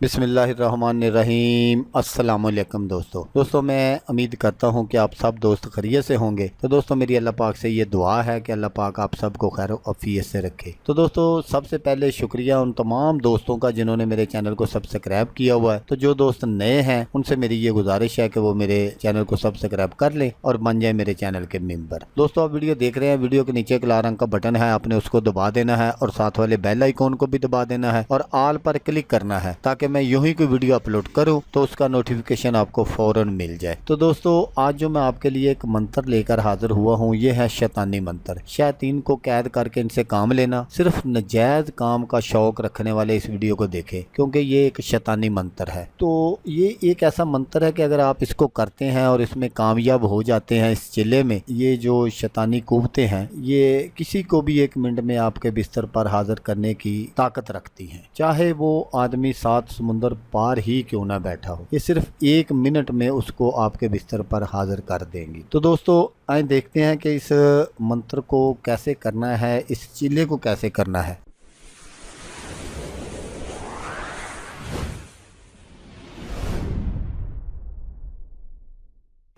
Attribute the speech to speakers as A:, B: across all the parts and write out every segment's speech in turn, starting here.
A: बिस्मिल्लाहिर्रहमानिर्रहीम। अस्सलामुअलैकुम दोस्तों मैं उम्मीद करता हूँ कि आप सब दोस्त खैरियत से होंगे। तो दोस्तों मेरी अल्लाह पाक से ये दुआ है कि अल्लाह पाक आप सबको खैर अफियत से रखे। तो दोस्तों सबसे पहले शुक्रिया उन तमाम दोस्तों का जिन्होंने मेरे चैनल को सब्सक्राइब किया हुआ है। तो जो दोस्त नए हैं उनसे मेरी ये गुजारिश है कि वो मेरे चैनल को सब्सक्राइब कर लें और बन जाए मेरे चैनल के मेम्बर। दोस्तों आप वीडियो देख रहे हैं, वीडियो के नीचे एक लाल रंग का बटन है, आपने उसको दबा देना है और साथ वाले बेल आइकॉन को भी दबा देना है और ऑल पर क्लिक करना है ताकि मैं यूं ही कोई वीडियो अपलोड करूं तो उसका नोटिफिकेशन आपको फौरन मिल जाए। तो दोस्तों आज जो मैं आपके लिए एक मंत्र लेकर हाजिर हुआ हूं ये है शैतानी मंत्र। शैतान को कैद करके इनसे काम लेना। सिर्फ नजायज काम का शौक रखने वाले इस वीडियो को देखें क्योंकि ये एक शैतानी मंत्र है। तो ये एक ऐसा मंत्र है कि अगर आप इसको करते हैं और इसमें कामयाब हो जाते हैं इस चिल्ले में, ये जो शैतानी कुव्वतें हैं ये किसी को भी 1 मिनट में आपके बिस्तर पर हाजिर करने की ताकत रखती हैं, चाहे वो आदमी 7 समुंदर पार ही क्यों ना बैठा हो। ये सिर्फ 1 मिनट में उसको आपके बिस्तर पर हाजिर कर देंगी। तो दोस्तों आइए देखते हैं कि इस मंत्र को कैसे करना है, इस चिल्ले को कैसे करना है।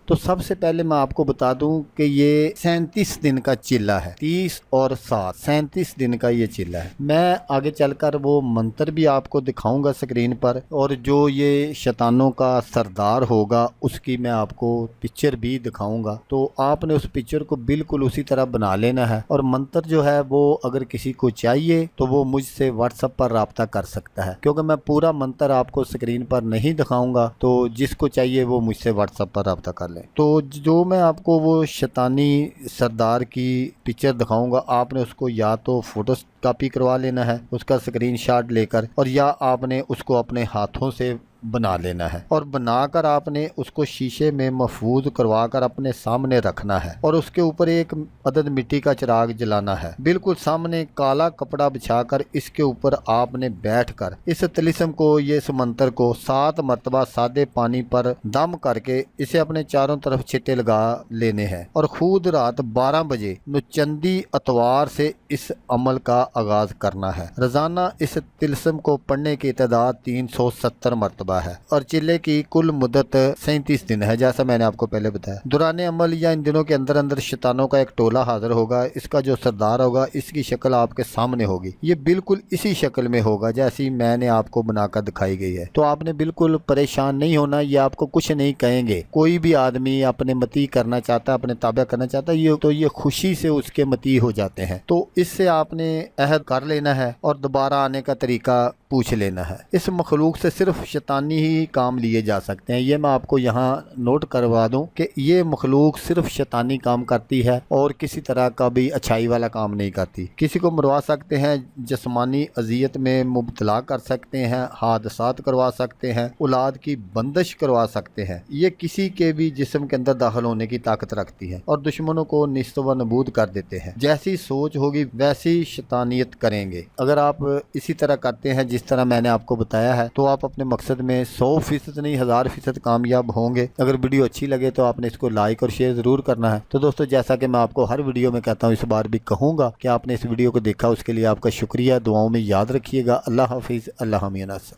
A: तो सबसे पहले मैं आपको बता दूं कि ये 37 दिन का चिल्ला है। 30 और 7 37 दिन का ये चिल्ला है। मैं आगे चलकर वो मंत्र भी आपको दिखाऊंगा स्क्रीन पर और जो ये शैतानों का सरदार होगा उसकी मैं आपको पिक्चर भी दिखाऊंगा। तो आपने उस पिक्चर को बिल्कुल उसी तरह बना लेना है और मंत्र जो है वो अगर किसी को चाहिए तो वो मुझसे व्हाट्सएप पर रब्ता कर सकता है, क्योंकि मैं पूरा मंत्र आपको स्क्रीन पर नहीं दिखाऊंगा। तो जिसको चाहिए वो मुझसे व्हाट्सएप पर रब्ता कर ले। तो जो मैं आपको वो शैतानी सरदार की पिक्चर दिखाऊंगा, आपने उसको या तो फोटो कॉपी करवा लेना है उसका स्क्रीनशॉट लेकर, और या आपने उसको अपने हाथों से बना लेना है और बनाकर आपने उसको शीशे में महफूज करवाकर अपने सामने रखना है और उसके ऊपर एक अदद मिट्टी का चिराग जलाना है। बिल्कुल सामने काला कपड़ा बिछाकर इसके ऊपर आपने बैठकर इस तिलिस्म को, ये मंत्र को 7 मरतबा सादे पानी पर दम करके इसे अपने चारों तरफ छिट्टे लगा लेने हैं और खुद रात 12 बजे नुचंदी अतवार से इस अमल का आगाज करना है। रोजाना इस तिलिस्म को पढ़ने की तादाद 370 मरतबा है और चिल्ले की कुल मुद्दत 37 दिन है, जैसा मैंने आपको पहले बताया। दौरान अमल या इन दिनों के अंदर अंदर शैतानों का एक टोला हाजिर होगा। इसका जो सरदार होगा इसकी शक्ल आपके सामने होगी। ये बिल्कुल इसी शक्ल में होगा जैसी मैंने आपको बनाकर दिखाई गई है। तो आपने बिल्कुल परेशान नहीं होना, ये आपको कुछ नहीं कहेंगे। कोई भी आदमी अपने मती करना चाहता है, अपने ताबा करना चाहता है, ये खुशी से उसके मती हो जाते हैं। तो इससे आपने अहद कर लेना है और दोबारा आने का तरीका पूछ लेना है। इस मखलूक से सिर्फ शैतानी ही काम लिए जा सकते हैं। ये मैं आपको यहाँ नोट करवा दूं कि ये मखलूक सिर्फ शैतानी काम करती है और किसी तरह का भी अच्छाई वाला काम नहीं करती। किसी को मरवा सकते हैं, जिस्मानी अजियत में मुब्तला कर सकते हैं, हादसात करवा सकते हैं, औलाद की बंदिश करवा सकते हैं। ये किसी के भी जिस्म के अंदर दाखिल होने की ताकत रखती है और दुश्मनों को निस्त व नबूद कर देते हैं। जैसी सोच होगी वैसी शैतानियत करेंगे। अगर आप इसी तरह करते हैं जिस तरह मैंने आपको बताया है तो आप अपने मकसद में 100% नहीं 1000% कामयाब होंगे। अगर वीडियो अच्छी लगे तो आपने इसको लाइक और शेयर जरूर करना है। तो दोस्तों जैसा कि मैं आपको हर वीडियो में कहता हूँ, इस बार भी कहूँगा कि आपने इस वीडियो को देखा, उसके लिए आपका शुक्रिया। दुआओं में याद रखिएगा। अल्लाह हाफिज़। अल्लाह मियां नासर।